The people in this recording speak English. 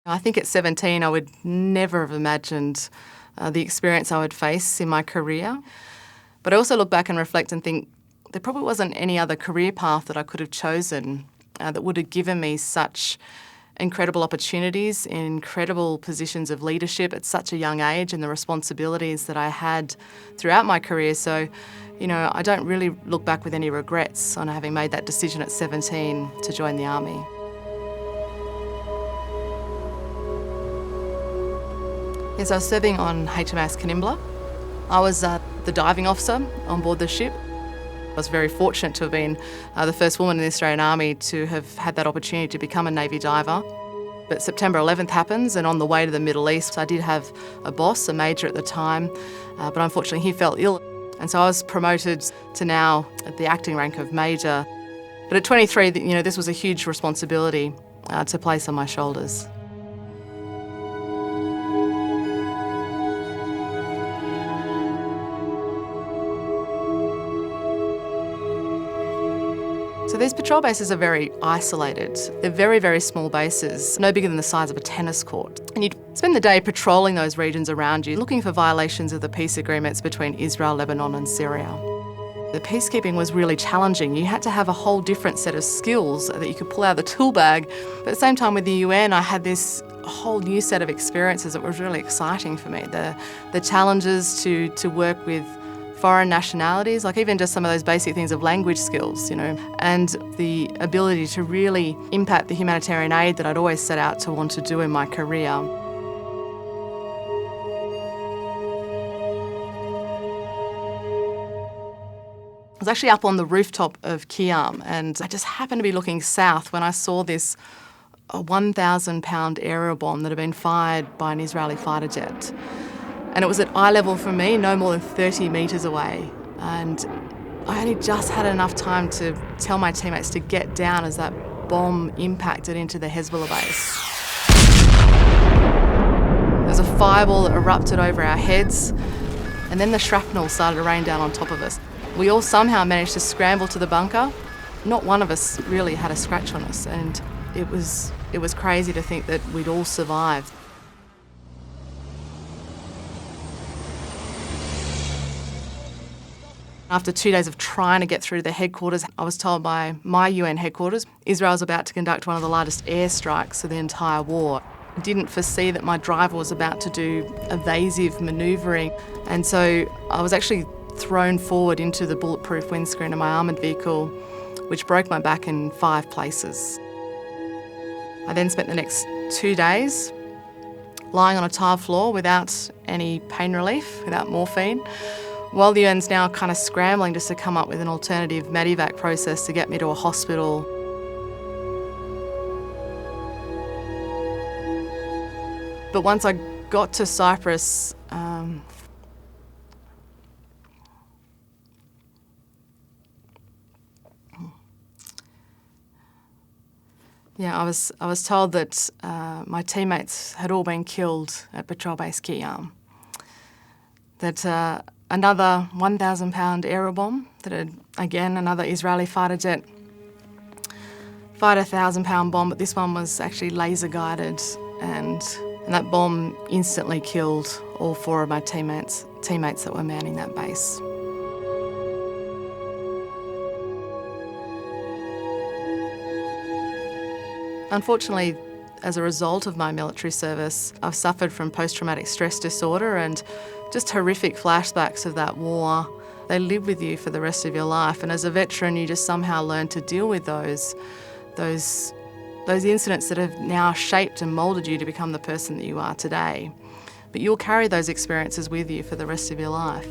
I think at 17 I would never have imagined the experience I would face in my career. But I also look back and reflect and think there probably wasn't any other career path that I could have chosen that would have given me such incredible opportunities, incredible positions of leadership at such a young age, and the responsibilities that I had throughout my career. So, I don't really look back with any regrets on having made that decision at 17 to join the Army. Yes, I was serving on HMAS Canimbla. I was the diving officer on board the ship. I was very fortunate to have been the first woman in the Australian Army to have had that opportunity to become a Navy diver. But September 11th happens, and on the way to the Middle East, I did have a boss, a major at the time, but unfortunately he fell ill. And so I was promoted to now at the acting rank of major. But at 23, this was a huge responsibility to place on my shoulders. So these patrol bases are very isolated. They're very, very small bases, no bigger than the size of a tennis court. And you'd spend the day patrolling those regions around you, looking for violations of the peace agreements between Israel, Lebanon and Syria. The peacekeeping was really challenging. You had to have a whole different set of skills that you could pull out of the tool bag. But at the same time with the UN, I had this whole new set of experiences that was really exciting for me. The challenges to work with foreign nationalities, like even just some of those basic things of language skills, and the ability to really impact the humanitarian aid that I'd always set out to want to do in my career. I was actually up on the rooftop of Kiam, and I just happened to be looking south when I saw this 1,000-pound aerial bomb that had been fired by an Israeli fighter jet. And it was at eye level from me, no more than 30 metres away. And I only just had enough time to tell my teammates to get down as that bomb impacted into the Hezbollah base. There was a fireball that erupted over our heads, and then the shrapnel started to rain down on top of us. We all somehow managed to scramble to the bunker. Not one of us really had a scratch on us, and it was crazy to think that we'd all survived. After 2 days of trying to get through to the headquarters, I was told by my UN headquarters Israel's about to conduct one of the largest airstrikes of the entire war. I didn't foresee that my driver was about to do evasive manoeuvring, and so I was actually thrown forward into the bulletproof windscreen of my armoured vehicle, which broke my back in 5 places. I then spent the next 2 days lying on a tile floor without any pain relief, without morphine, while the UN's now kind of scrambling just to come up with an alternative medevac process to get me to a hospital. But once I got to Cyprus, I was told that my teammates had all been killed at Patrol Base Kiam. That another 1,000-pound aerial bomb that had, again, another Israeli fighter jet fired a 1,000-pound bomb, but this one was actually laser-guided, and that bomb instantly killed all 4 of my teammates that were manning that base. Unfortunately, as a result of my military service, I've suffered from post-traumatic stress disorder and just horrific flashbacks of that war. They live with you for the rest of your life, and as a veteran you just somehow learn to deal with those incidents that have now shaped and moulded you to become the person that you are today. But you'll carry those experiences with you for the rest of your life.